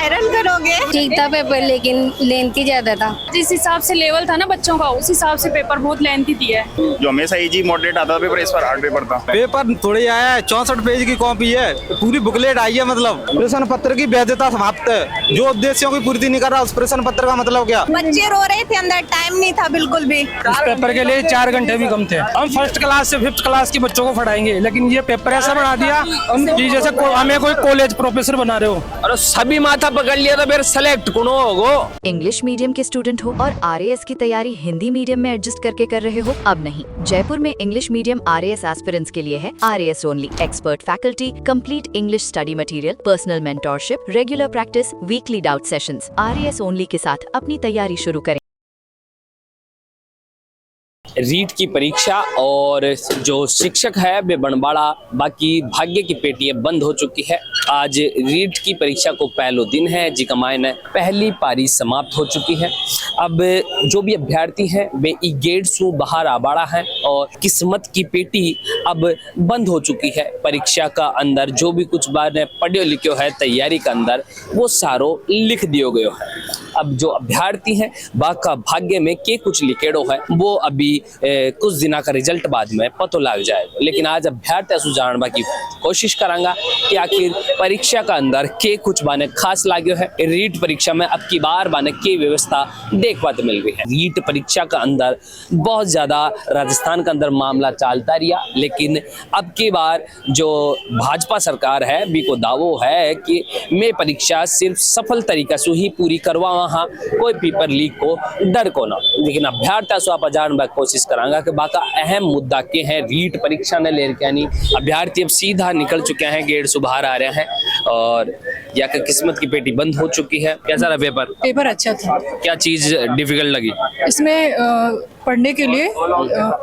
Viral करोगे? ठीक था पेपर, लेकिन लेंथी ज्यादा था। जिस हिसाब से लेवल था ना बच्चों का, उस हिसाब से पेपर बहुत लेंथी दिया है। जो हमेशा इजी मॉडरेट आता था पेपर, इस बार हार्ड पेपर था। पेपर थोड़ी आया है, 64 पेज की कॉपी है, पूरी बुकलेट आई है। मतलब प्रश्न पत्र की वैधता समाप्त है। जो उद्देश्यों की पूर्ति नहीं कर रहा, उस प्रश्न पत्र का मतलब क्या? बच्चे रो रहे थे, अंदर टाइम नहीं था बिल्कुल भी। इस पेपर के लिए 4 घंटे भी कम थे। हम फर्स्ट क्लास से 5th क्लास के बच्चों को पढ़ाएंगे, लेकिन ये पेपर ऐसा बना दिया कि जैसे हमें कोई कॉलेज प्रोफेसर बना रहे हो। और सभी माथा पकड़ लिया तो फिर सेलेक्ट कौन होगो? इंग्लिश मीडियम के स्टूडेंट हो और आरएएस की तैयारी हिंदी मीडियम में एडजस्ट करके कर रहे हो? अब नहीं, जयपुर में इंग्लिश मीडियम आरएएस एस्पिरेंट्स के लिए है RAS only. Expert faculty, complete English study material, personal mentorship, regular practice, weekly doubt sessions. RAS only के साथ अपनी तैयारी शुरू करें। रीट की परीक्षा और जो शिक्षक है वे बनवाड़ा, बाकी भाग्य की पेटी बंद हो चुकी है। आज रीट की परीक्षा को पहलो दिन है, जी कमायन पहली पारी समाप्त हो चुकी है। अब जो भी अभ्यर्थी हैं वे ई गेट सु बाहर आबाड़ा है और किस्मत की पेटी अब बंद हो चुकी है। परीक्षा का अंदर जो भी कुछ बार पढ़ियो लिखियो है तैयारी का अंदर, वो सारो लिख दियो गयो है। अब जो अभ्यर्थी हैं बाका भाग्य में के कुछ लिखेड़ो है, वो अभी कुछ दिना का रिजल्ट बाद में पतो लग जाएगा। लेकिन आज अभ्यर्थी सु जानवा की कोशिश करांगा कि आखिर परीक्षा का अंदर के कुछ बाने खास लाग्यो है। रीट परीक्षा में अब की बार बाने के व्यवस्था देख पाते मिल गई है। रीट परीक्षा का अंदर बहुत ज्यादा राजस्थान के अंदर मामला चलता रहा, लेकिन अब की बार जो भाजपा सरकार है भी को दावो है कि मैं परीक्षा सिर्फ सफल तरीका से ही पूरी करवा, वहाँ कोई पेपर लीक को डर को ना। लेकिन अभ्यर्थी सु आप जानवा कोशिश करांगा कि बाका अहम मुद्दा के हैं रीट परीक्षा ने लेकर। यानी अभ्यर्थी अब सीधा निकल चुके हैं, गेट से बाहर आ रहे हैं और या किस्मत की पेटी बंद हो चुकी है। कैसा रहा पेपर? पेपर अच्छा था। क्या चीज डिफिकल्ट लगी? इसमें पढ़ने के लिए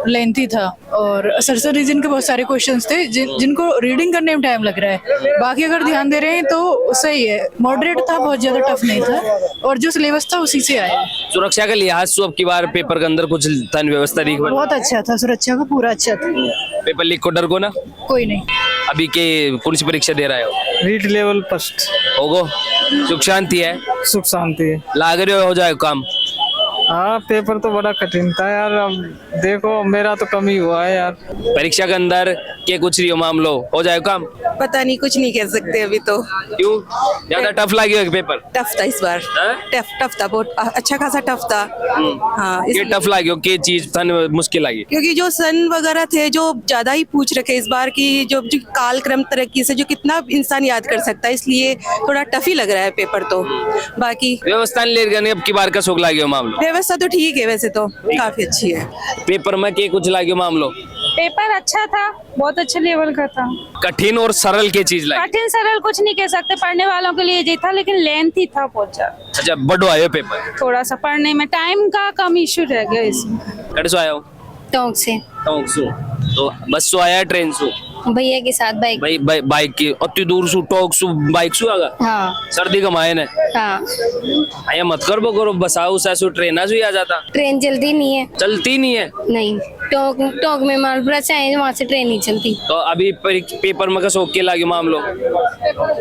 लेंथी था और सरसर रीजन के बहुत सारे क्वेश्चंस थे जिनको रीडिंग करने में टाइम लग रहा है। बाकी अगर ध्यान दे रहे हैं तो सही है, मॉडरेट था, बहुत ज्यादा टफ नहीं था और जो सिलेबस था उसी से आया। सुरक्षा के लिहाज से अब की बार पेपर के अंदर कुछ तन व्यवस्था रीख बहुत अच्छा था, सुरक्षा का पूरा अच्छा था। पेपर लीक को डर को ना? कोई नहीं। अभी के कौन सी परीक्षा दे रहे हो? रीट लेवल फर्स्ट होगो, सुख शांति है? सुख शांति है। लाग रहे हो जाए काम? हाँ, पेपर तो बड़ा कठिन था यार। अब देखो मेरा तो कम ही हुआ है यार। परीक्षा के अंदर के कुछ रही हो मामलो, हो जाए काम? पता नहीं, कुछ नहीं कह सकते अभी तो। क्यों? ज्यादा टफ लगी है पेपर? टफ था इस बार। टफ था, बहुत अच्छा खासा टफ था। हाँ, ये टफ लगी हो, के चीज तन मुश्किल लगी? क्योंकि जो सन वगैरह थे जो ज्यादा ही पूछ रखे इस बार की, जो कालक्रम तरक्की से जो कितना इंसान याद कर सकता है, इसलिए थोड़ा टफ ही लग रहा है पेपर तो। बाकी व्यवस्था ले गए अब की बार का शौक लगी हो मामलो? व्यवस्था तो ठीक है, वैसे तो काफी अच्छी है। पेपर में के कुछ लगी हो मामलो? पेपर अच्छा था, बहुत अच्छे लेवल का था। कठिन और सरल के चीज लगी? कठिन सरल कुछ नहीं कह सकते, पढ़ने वालों के लिए ये था, लेकिन लेंथी था बहुत ज्यादा। अच्छा, बड़ो आयो पेपर? थोड़ा सा पढ़ने में टाइम का कम इश्यू रह गया इसमें। कड़े सो आयो? टोंक से। टोंक सु तो बस सो आया, ट्रेन सु? भैया के साथ बाइक। भाई बाइक की अति दूर सु टोंक सु बाइक सु आगा? हाँ। सर्दी का मायने? हाँ। आया मत कर करो, बसाओ सैसु ट्रेन आ जाता। ट्रेन चलती नहीं है। चलती नहीं है? नहीं, टोंक में मालपुरा से आए, वहाँ से ट्रेन नहीं चलती। तो अभी पेपर में कसो के लागे मामलो?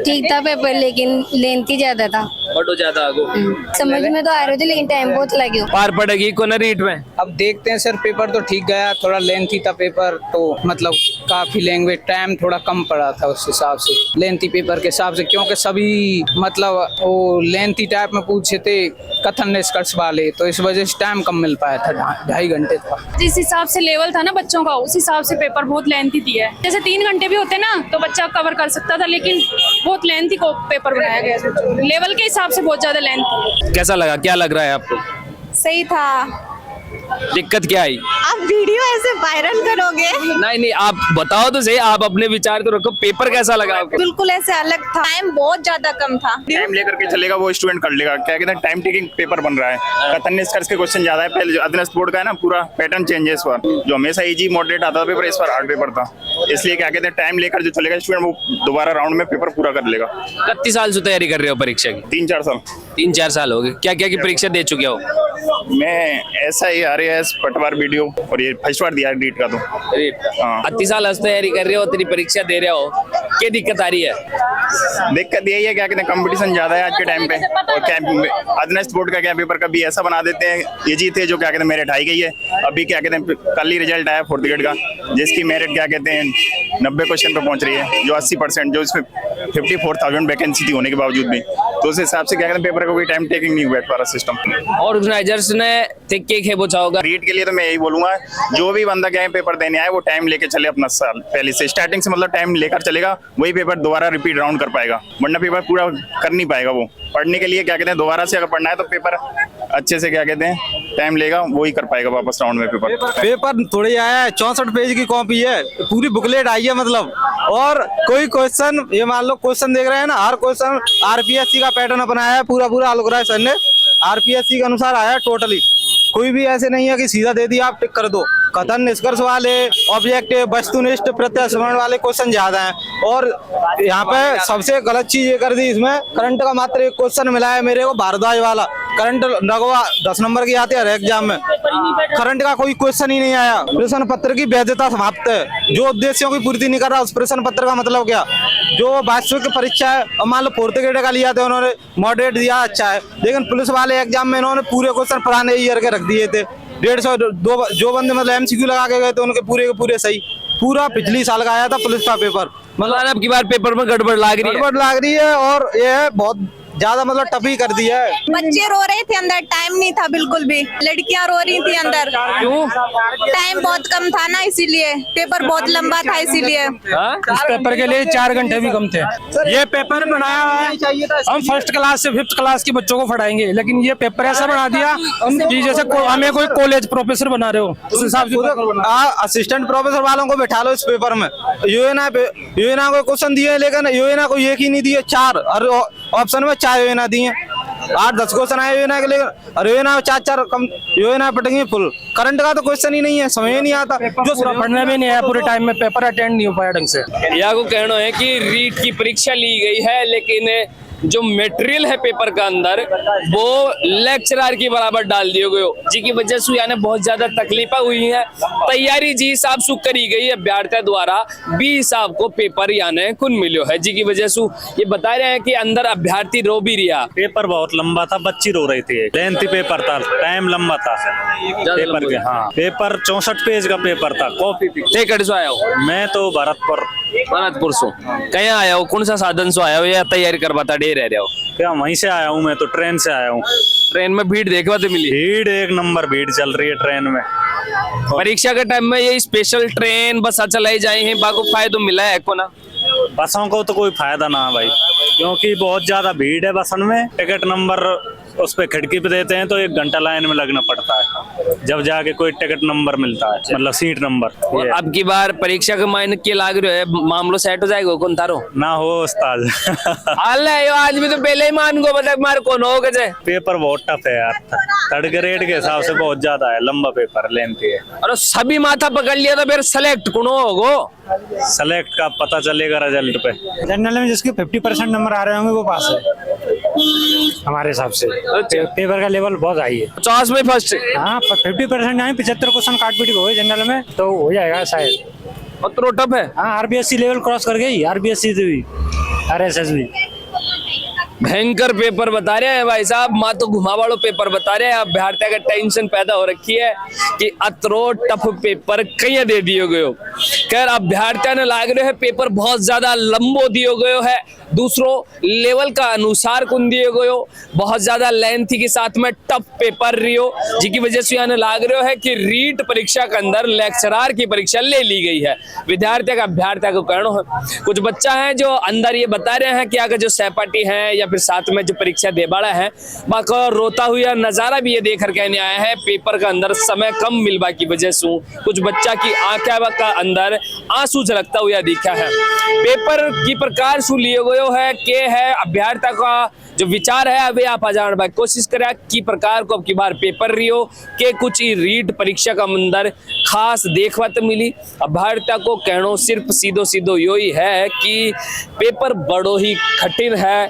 ठीक था पेपर, लेकिन लेंथी ज्यादा था। बड़ो ज्यादा आगो। समझ में तो आ रहे थे, लेकिन टाइम बहुत लगे। पार पड़ेगी को ना रीट में? अब देखते हैं सर। पेपर तो ठीक गया, थोड़ा लेंथी था पेपर, तो मतलब काफी लैंग्वेज टाइम थोड़ा कम पड़ा था उस हिसाब से, लेंथी पेपर के हिसाब से। क्योंकि सभी मतलब वो लेंथी टाइप में पूछे थे कथन निष्कर्ष वाले, तो इस वजह से टाइम कम मिल पाया था, 2.5 घंटे था। जिस हिसाब से लेवल था ना बच्चों का, उस हिसाब से पेपर बहुत लेंथी दिया है। जैसे 3 घंटे भी होते ना तो बच्चा कवर कर सकता था, लेकिन बहुत लेंथी को पेपर बनाया गया लेवल के हिसाब से, बहुत ज्यादा लेंथी। कैसा लगा, क्या लग रहा है आपको? सही था। दिक्कत क्या आई? आप वीडियो ऐसे वायरल करोगे? नहीं, आप बताओ तो सही, आप अपने विचार तो रखो। पेपर कैसा लगा आपको? बिल्कुल ऐसे अलग था, टाइम बहुत ज्यादा कम था। टाइम लेकर के चलेगा वो स्टूडेंट कर लेगा। क्या कहते हैं, टाइम टेकिंग पेपर बन रहा है। कथन निष्कर्ष के क्वेश्चन ज्यादा है। पहले जो अधीनस्थ बोर्ड का है ना, पूरा पैटर्न चेंज है इस बार। जो हमेशा इजी मॉडरेट आता था पेपर, इस बार हार्ड पेपर था। इसलिए क्या कहते हैं, टाइम लेकर जो चलेगा स्टूडेंट, वो दोबारा राउंड में पेपर पूरा कर लेगा। कितने साल से तैयारी कर रहे हो परीक्षा की? 3-4 साल। 3-4 साल हो गए। क्या क्या की परीक्षा दे चुके हो? मैं SI RAS पटवार वीडियो और ये फर्स्ट बार दिया रीट का। तो हाँ। 30 साल से तैयारी कर रहे हो, तेरी परीक्षा दे रहे हो, क्या दिक्कत आ रही है? दिक्कत यही है क्या कहते हैं कंपटीशन ज्यादा है आज के टाइम पे, और क्या अधीनस्थ बोर्ड का क्या पेपर कभी ऐसा बना देते हैं इजी थे जो क्या कहते हैं मेरिट हाई गई है। अभी क्या कहते हैं कल ही रिजल्ट आया 4th ग्रेड का, जिसकी मेरिट क्या कहते हैं 90 क्वेश्चन पे पहुंच रही है, जो 80% जो इसमें 54,000 वैकेंसी थी होने के बावजूद भी, तो उस हिसाब से क्या कहते हैं पेपर का कोई टाइम टेकिंग नहीं बैठ पा रहा सिस्टम। ऑर्गेनाइजर्स ने क्या पूछा होगा? रीट के लिए तो मैं यही बोलूंगा जो भी बंदा क्या है पेपर देने आए वो टाइम लेके चले अपना साल पहले से स्टार्टिंग से, मतलब टाइम लेकर चलेगा, वही पेपर दोबारा रिपीट राउंड कर पाएगा, वरना पेपर पूरा कर नहीं पाएगा। वो पढ़ने के लिए क्या कहते हैं दोबारा से अगर पढ़ना है तो पेपर अच्छे से क्या कहते हैं टाइम लेगा, वही कर पाएगा वापस राउंड में पेपर थोड़ी आया है, 64 पेज की कॉपी है, पूरी बुकलेट आई है मतलब, और कोई क्वेश्चन ये मान लो क्वेश्चन देख रहे हैं ना, हर क्वेश्चन आरपीएससी का पैटर्न अपनाया है, पूरा आलोकराय सर ने आरपीएससी के अनुसार आया टोटली, कोई भी ऐसे नहीं है कि सीधा दे दिया आप टिक कर दो। कथन निष्कर्ष वाले, ऑब्जेक्टिव, वस्तुनिष्ठ, प्रत्यास्मरण वाले क्वेश्चन ज्यादा हैं, और यहाँ पे सबसे गलत चीज ये कर दी इसमें, करंट का मात्र एक क्वेश्चन मिला है मेरे को, भारद्वाज वाला करंट लगवा 10 नंबर की आती है हर एग्जाम में, करंट का कोई क्वेश्चन ही नहीं आया। प्रश्न पत्र की वैधता समाप्त है, जो उद्देश्यों की पूर्ति नहीं कर रहा उस प्रश्न पत्र का मतलब क्या? जो वास्तविक परीक्षा है, मान लो 4th ग्रेड का लिया था उन्होंने, मॉडरेट दिया अच्छा है, लेकिन पुलिस वाले एग्जाम में इन्होंने पूरे क्वेश्चन पुराने ईयर के रख दिए थे, 150 जो बंदे मतलब एमसीक्यू लगा के गए थे उनके पूरे के पूरे सही, पूरा पिछली साल का आया था पुलिस का पेपर, मतलब अब की बार पेपर में गड़बड़ लाग रही है और ये बहुत ज्यादा मतलब टफी कर दी है। बच्चे रो रहे थे अंदर, टाइम नहीं था बिल्कुल भी, लड़कियां रो रही थी अंदर। क्यों? टाइम बहुत कम था ना, इसीलिए पेपर बहुत लंबा था इसीलिए। इस पेपर के लिए 4 घंटे भी कम थे। ये पेपर बनाया हुआ है, हम 1st क्लास से 5th क्लास के बच्चों को पढ़ाएंगे, लेकिन ये पेपर ऐसा बना दिया कि जैसे हमें कोई कॉलेज प्रोफेसर बना रहे हो, उस हिसाब से असिस्टेंट प्रोफेसर वालों को बैठा लो इस पेपर में। यूएनए को क्वेश्चन दिए, लेकिन यूएनए को एक ही नहीं दिए, 4 हर ऑप्शन में 4 यूएनए दिए, 8-10 क्वेश्चन आए यूएनए के, लेकिन और यूएनए 4 कम यूएनए पटेंगे फुल। करंट का तो क्वेश्चन ही नहीं है, समझ ही नहीं आता, जो पूरा पढ़ने में नहीं आया, पूरे टाइम में पेपर अटेंड नहीं हो पाया ढंग से। यह को कहना है कि रीट की परीक्षा ली गई है, लेकिन जो मटेरियल है पेपर का अंदर वो लेक्चरर की बराबर डाल दिए गए हो, जिसकी वजह से यानी बहुत ज्यादा तकलीफें हुई है। तैयारी जी हिसाब से करी गई है अभ्यर्थियों द्वारा, 20 हिसाब को पेपर यानी कुन मिलो है, जिसकी वजह से ये बता रहे हैं कि अंदर अभ्यर्थी रो भी रिया। पेपर बहुत लंबा था, बच्ची रो रही थी, लेंथी पेपर था, टाइम लंबा था पेपर के। हाँ, पेपर 64 पेज का पेपर था, कॉपी से आया हो? मैं तो भरतपुर से कहीं आया हो, कौन सा साधन से आया हो या तैयारी करवाता डे रह रहे हो? क्या वहीं से आया हूँ मैं तो, ट्रेन से आया हूँ। ट्रेन में भीड़ देखवा तो मिली? भीड़ एक नंबर भीड़ चल रही है ट्रेन में। परीक्षा के टाइम में ये स्पेशल ट्रेन बस चलाई जाए हैं, बाको फायदा मिला है को ना? बसों को तो कोई फायदा ना भाई, क्योंकि बहुत ज्यादा भीड़ है बसन में, टिकट नंबर उस पे खिड़की पे देते हैं तो 1 घंटा लाइन में लगना पड़ता है, जब जाके कोई टिकट नंबर मिलता है, मतलब सीट नंबर। अब की बार परीक्षा के मायने के लाग रहे है, मामलो सेट हो जाएगा कौन तारो ना हो उस्ताद। आज भी तो पहले ही मान को बता मार कौन हो गए। पेपर बहुत टफ है यार, 3rd ग्रेड के हिसाब से बहुत ज्यादा है, लंबा पेपर लेंथी है। और सभी माथा पकड़ लिया तो फिर सेलेक्ट कौन होगो? सेलेक्ट का पता चलेगा रिजल्ट पे। जनरल में जिसके 50% नंबर आ रहे होंगे वो पास है हमारे हिसाब से। पेपर का लेवल बहुत हाई है, 50 में फर्स्ट। हाँ, 50% नहीं, 75 क्वेश्चन काट पीट हो जनरल में तो हो जाएगा शायद। और तो टफ है। हाँ, आरबीएससी लेवल क्रॉस कर गई, आरबीएससी से भी, आरएसएस भी। भयंकर पेपर बता रहे हैं भाई साहब, माँ तो घुमा वालों पेपर बता रहे हैं। अभ्यर्थियों का टेंशन पैदा हो रखी है कि अतरो टफ पेपर कहीं दे दिए गए हो। खैर अभ्यर्थियों ने लाग रहे हैं पेपर बहुत ज्यादा लंबो दियो गयो है, दूसरों लेवल का अनुसार कुन दिए गए हो, बहुत ज्यादा लेंथी के साथ में टफ पेपर रियो, जिसकी वजह से यहाँ लाग रहे है कि रीट परीक्षा के अंदर लेक्चरर की परीक्षा ले ली गई है। विद्यार्थी का अभ्यर्थियों को कहना है, कुछ बच्चा है जो अंदर ये बता रहे हैं कि अगर जो सहपाठी है या फिर साथ में जो परीक्षा देबाड़ा है बाका रोता हुआ नजारा भी ये देख कर कहने आया है, पेपर का अंदर समय कम मिलवा की वजह से कुछ बच्चा की आंखें का अंदर आंसू झलकता हुआ दिखा है। पेपर की प्रकार सु लिए गयो है के है अभ्यर्थी का जो विचार है अभी आप जान भाई कोशिश करें कि प्रकार को अब की बार पेपर रियो के कुछ ही रीट परीक्षा का अंदर खास देखवा तो मिली। अभ्यर्थी को कहना सिर्फ सीधो सीधो यो ही है कि पेपर बड़ो ही कठिन है,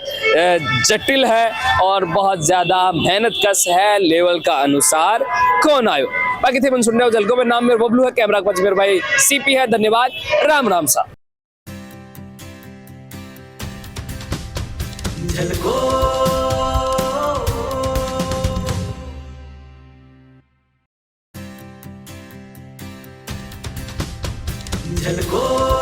जटिल है और बहुत ज्यादा मेहनत कश है, लेवल का अनुसार कौन आयो। बाकी थे मन सुन रहे हो जलको में, नाम मेरे बबलू है, कैमरा मेरे भाई सीपी है। धन्यवाद, राम राम सा। झलको